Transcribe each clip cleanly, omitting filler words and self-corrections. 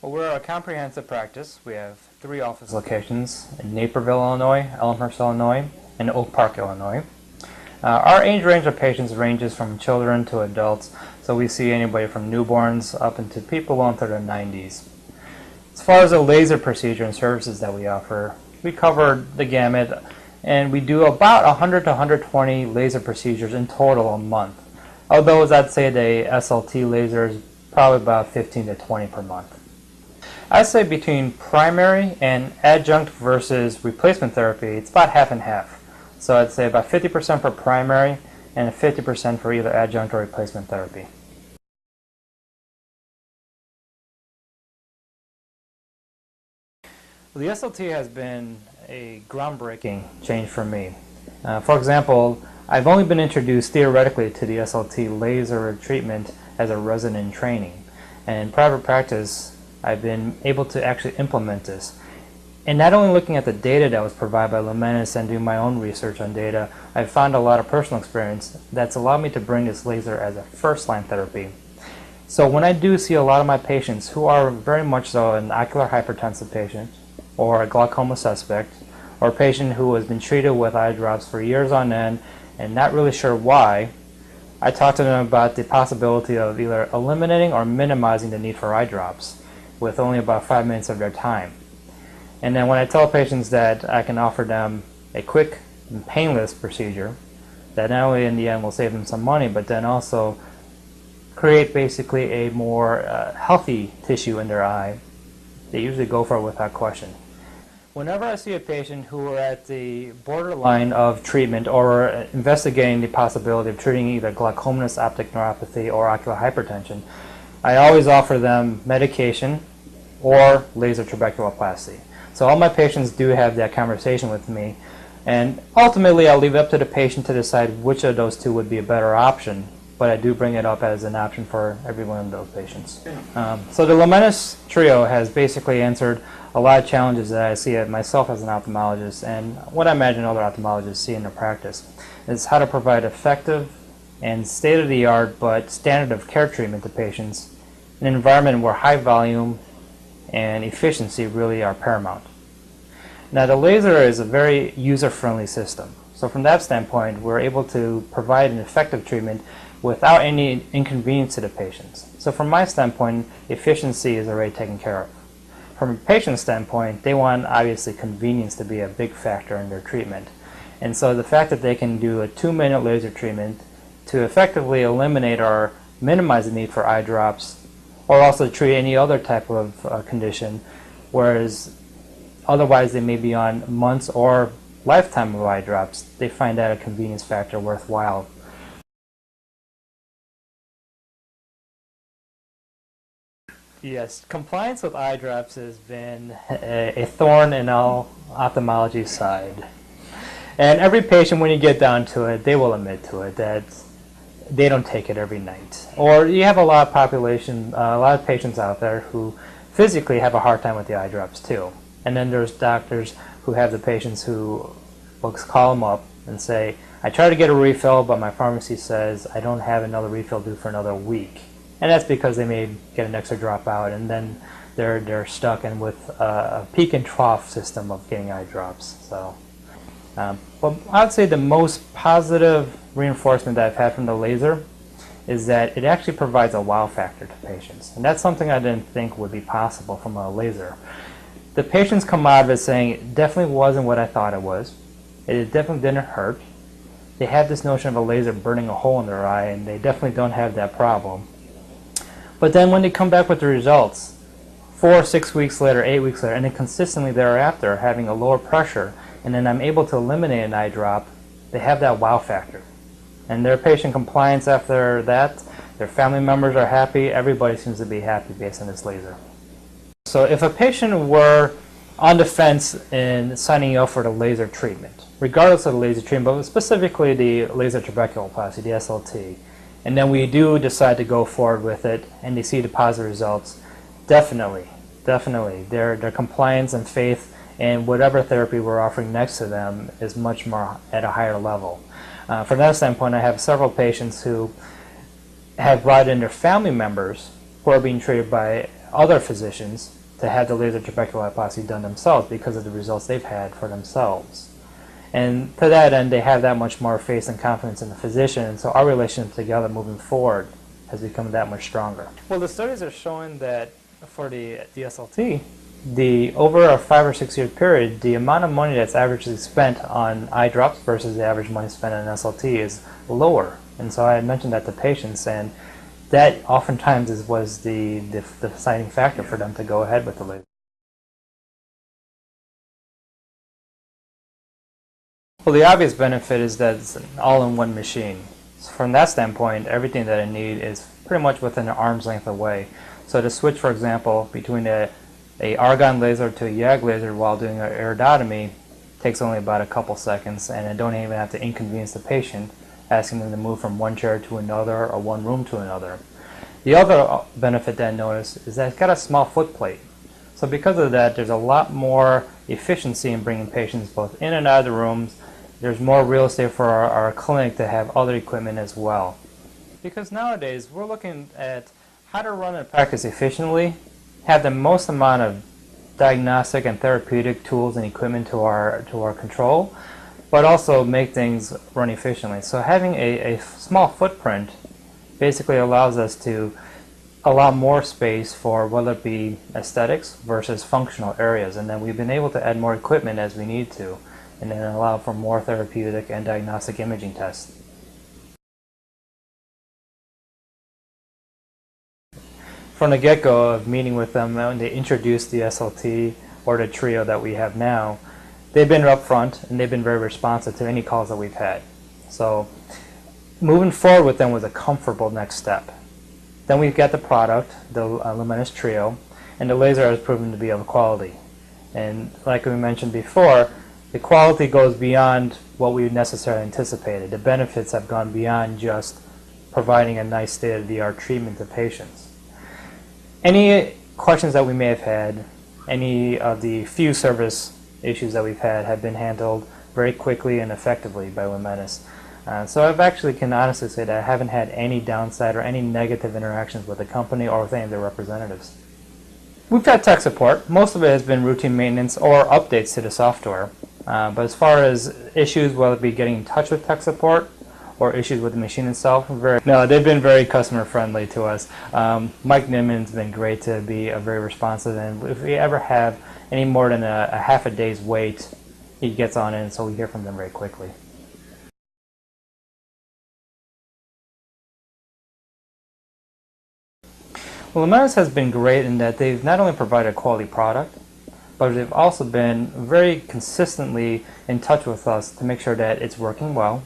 Well, we're a comprehensive practice. We have 3 office locations in Naperville, Illinois, Elmhurst, Illinois, and Oak Park, Illinois. Our age range of patients ranges from children to adults, so we see anybody from newborns up into people well into their 90s. As far as the laser procedure and services that we offer, we cover the gamut, and we do about 100 to 120 laser procedures in total a month. Although, as I'd say, the SLT laser is probably about 15 to 20 per month. I'd say between primary and adjunct versus replacement therapy, it's about half and half. So I'd say about 50% for primary and 50% for either adjunct or replacement therapy. Well, the SLT has been a groundbreaking change for me. For example, I've only been introduced theoretically to the SLT laser treatment as a resident in training. And in private practice, I've been able to actually implement this. And not only looking at the data that was provided by Lumenis and doing my own research on data, I've found a lot of personal experience that's allowed me to bring this laser as a first-line therapy. So when I do see a lot of my patients who are very much so an ocular hypertensive patient, or a glaucoma suspect, or a patient who has been treated with eye drops for years on end and not really sure why, I talk to them about the possibility of either eliminating or minimizing the need for eye drops with only about 5 minutes of their time. And then when I tell patients that I can offer them a quick and painless procedure that not only in the end will save them some money, but then also create basically a more healthy tissue in their eye, they usually go for it without question. Whenever I see a patient who are at the borderline of treatment or investigating the possibility of treating either glaucomatous optic neuropathy or ocular hypertension, I always offer them medication or laser trabeculoplasty. So all my patients do have that conversation with me, and ultimately I'll leave it up to the patient to decide which of those two would be a better option, but I do bring it up as an option for every one of those patients. So the Lumenis trio has basically answered a lot of challenges that I see myself as an ophthalmologist, and what I imagine other ophthalmologists see in their practice, is how to provide effective and state-of-the-art but standard of care treatment to patients in an environment where high volume and efficiency really are paramount. Now the laser is a very user-friendly system. So from that standpoint, we're able to provide an effective treatment without any inconvenience to the patients. So from my standpoint, efficiency is already taken care of. From a patient standpoint, they want obviously convenience to be a big factor in their treatment. And so the fact that they can do a 2-minute laser treatment to effectively eliminate or minimize the need for eye drops, or also treat any other type of condition, whereas otherwise they may be on months or lifetime of eye drops, they find that a convenience factor worthwhile. Yes, compliance with eye drops has been a thorn in all ophthalmology side. And every patient, when you get down to it, they will admit to it that they don't take it every night. Or you have a lot of patients out there who physically have a hard time with the eye drops too. And then there's doctors who have the patients who will call them up and say, I try to get a refill, but my pharmacy says I don't have another refill due for another week. And that's because they may get an extra drop out, and then they're stuck in with a peak and trough system of getting eye drops. So, but I would say the most positive reinforcement that I've had from the laser is that it actually provides a wow factor to patients. And that's something I didn't think would be possible from a laser. The patients come out of it saying, it definitely wasn't what I thought it was. It definitely didn't hurt. They have this notion of a laser burning a hole in their eye, and they definitely don't have that problem. But then when they come back with the results, 4 or 6 weeks later, 8 weeks later, and then consistently thereafter having a lower pressure, and then I'm able to eliminate an eye drop, they have that wow factor. And their patient compliance after that, their family members are happy, everybody seems to be happy based on this laser. So if a patient were on the fence in signing up for the laser treatment, regardless of the laser treatment, but specifically the laser trabeculoplasty, the SLT, and then we do decide to go forward with it and they see the positive results, definitely, their compliance and faith in whatever therapy we're offering next to them is much more at a higher level. From that standpoint, I have several patients who have brought in their family members who are being treated by other physicians to have the laser trabeculoplasty done themselves because of the results they've had for themselves. And to that end, they have that much more faith and confidence in the physician, and so our relationship together moving forward has become that much stronger. Well, the studies are showing that for the SLT, over a 5 or 6 year period, the amount of money that's averagely spent on eye drops versus the average money spent on an SLT is lower. And so I had mentioned that to patients, and that oftentimes was the deciding factor for them to go ahead with the laser. Well, the obvious benefit is that it's an all-in-one machine. So from that standpoint, everything that I need is pretty much within an arm's length away. So to switch, for example, between a argon laser to a YAG laser while doing an iridotomy takes only about a couple seconds, and I don't even have to inconvenience the patient, asking them to move from one chair to another or one room to another. The other benefit that I noticed is that it's got a small footplate. So because of that, there's a lot more efficiency in bringing patients both in and out of the rooms. There's more real estate for our clinic to have other equipment as well. Because nowadays, we're looking at how to run a practice efficiently, have the most amount of diagnostic and therapeutic tools and equipment to our control, but also make things run efficiently. So having a small footprint basically allows us to allow more space for whether it be aesthetics versus functional areas, and then we've been able to add more equipment as we need to, and then allow for more therapeutic and diagnostic imaging tests. From the get-go of meeting with them when they introduced the SLT or the Trio that we have now, they've been upfront and they've been very responsive to any calls that we've had. So moving forward with them was a comfortable next step. Then we've got the product, the Lumenis Trio, and the laser has proven to be of quality. And like we mentioned before, the quality goes beyond what we necessarily anticipated. The benefits have gone beyond just providing a nice state-of-the-art treatment to patients. Any questions that we may have had, any of the few service issues that we've had have been handled very quickly and effectively by Lumenis. So I've actually can honestly say that I haven't had any downside or any negative interactions with the company or with any of their representatives. We've had tech support. Most of it has been routine maintenance or updates to the software. But as far as issues, whether it be getting in touch with tech support or issues with the machine itself, they've been very customer friendly to us. Mike Nimmon's been great to be very responsive, and if we ever have any more than a half a day's wait, he gets on in, so we hear from them very quickly. Well, Lumenis has been great in that they've not only provided a quality product, but they've also been very consistently in touch with us to make sure that it's working well,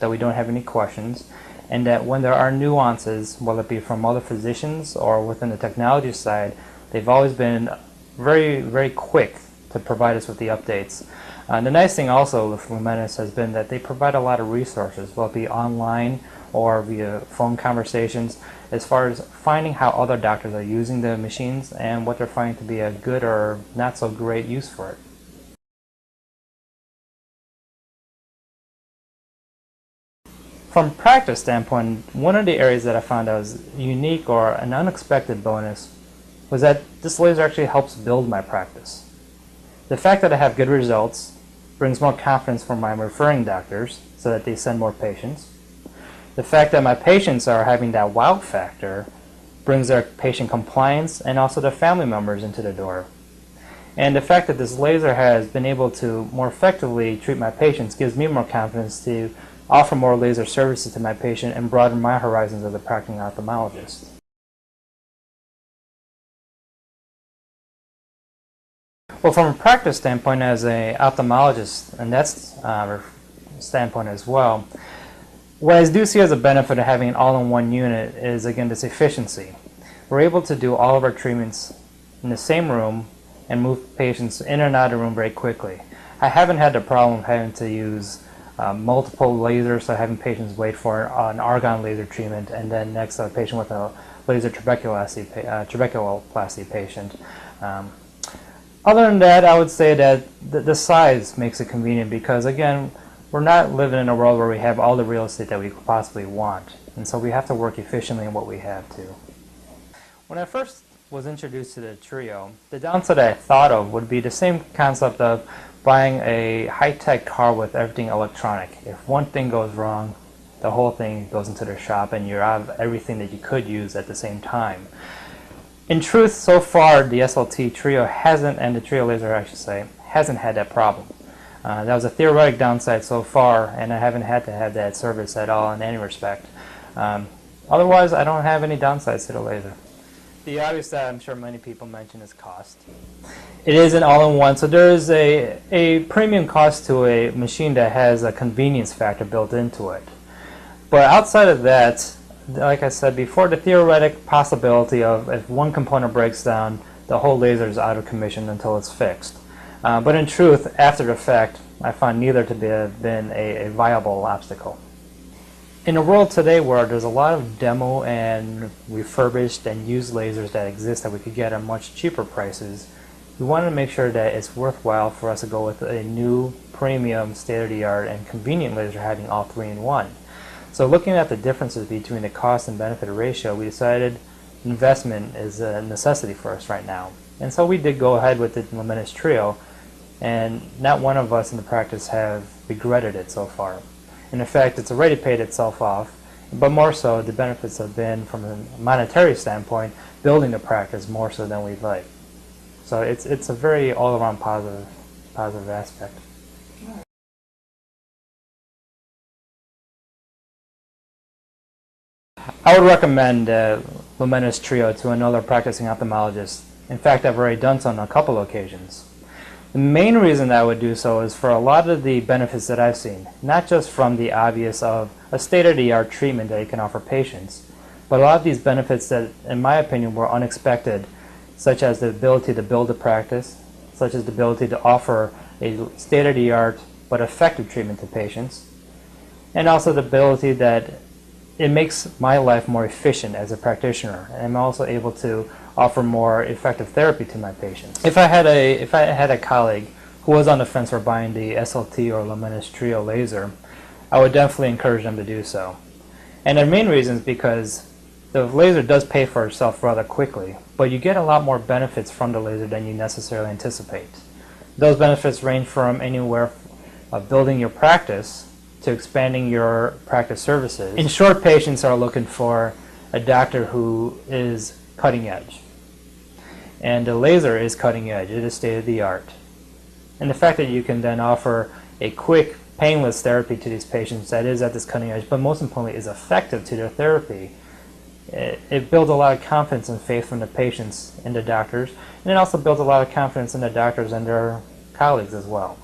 that we don't have any questions, and that when there are nuances, whether it be from other physicians or within the technology side, they've always been very, very quick to provide us with the updates. The nice thing also with Lumenis has been that they provide a lot of resources, whether it be online or via phone conversations, as far as finding how other doctors are using the machines and what they're finding to be a good or not so great use for it. From a practice standpoint, one of the areas that I found that was unique or an unexpected bonus was that this laser actually helps build my practice. The fact that I have good results brings more confidence for my referring doctors so that they send more patients. The fact that my patients are having that wow factor brings their patient compliance and also their family members into the door. And the fact that this laser has been able to more effectively treat my patients gives me more confidence to offer more laser services to my patient and broaden my horizons as a practicing ophthalmologist. Well, from a practice standpoint as an ophthalmologist, and that's standpoint as well, what I do see as a benefit of having an all-in-one unit is, again, this efficiency. We're able to do all of our treatments in the same room and move patients in and out of the room very quickly. I haven't had the problem of having to use multiple lasers, so having patients wait for an argon laser treatment and then next a patient with a laser trabeculoplasty patient. Other than that, I would say that the size makes it convenient because, again, we're not living in a world where we have all the real estate that we could possibly want, and so we have to work efficiently in what we have to. When I first was introduced to the Trio, the downside I thought of would be the same concept of buying a high-tech car with everything electronic. If one thing goes wrong, the whole thing goes into the shop and you're out of everything that you could use at the same time. In truth, so far the SLT Trio hasn't, and the Trio Laser I should say, hasn't had that problem. That was a theoretic downside so far, and I haven't had to have that service at all in any respect. Otherwise, I don't have any downsides to the laser. The obvious that I'm sure many people mention is cost. It is an all-in-one, so there is a premium cost to a machine that has a convenience factor built into it. But outside of that, like I said before, the theoretic possibility of if one component breaks down, the whole laser is out of commission until it's fixed. But in truth, after the fact, I find neither to have been a viable obstacle. In a world today where there's a lot of demo and refurbished and used lasers that exist that we could get at much cheaper prices, we want to make sure that it's worthwhile for us to go with a new premium state-of-the-art and convenient laser having all three in one. So looking at the differences between the cost and benefit ratio, we decided investment is a necessity for us right now. And so we did go ahead with the Lumenis Trio, and not one of us in the practice have regretted it so far. And in fact, it's already paid itself off, but more so, the benefits have been, from a monetary standpoint, building the practice more so than we'd like. So it's a very all-around positive aspect. I would recommend Lumenis Trio to another practicing ophthalmologist. In fact, I've already done so on a couple occasions. The main reason I would do so is for a lot of the benefits that I've seen, not just from the obvious of a state-of-the-art treatment that you can offer patients, but a lot of these benefits that, in my opinion, were unexpected, such as the ability to build a practice, such as the ability to offer a state-of-the-art but effective treatment to patients, and also the ability that it makes my life more efficient as a practitioner, and I'm also able to offer more effective therapy to my patients. If I had a colleague who was on the fence for buying the SLT or Lumenis Trio laser, I would definitely encourage them to do so. And the main reason is because the laser does pay for itself rather quickly, but you get a lot more benefits from the laser than you necessarily anticipate. Those benefits range from anywhere of building your practice to expanding your practice services. In short, patients are looking for a doctor who is cutting edge. And the laser is cutting edge. It is state-of-the-art. And the fact that you can then offer a quick, painless therapy to these patients that is at this cutting edge, but most importantly is effective to their therapy, it builds a lot of confidence and faith from the patients in the doctors, and it also builds a lot of confidence in the doctors and their colleagues as well.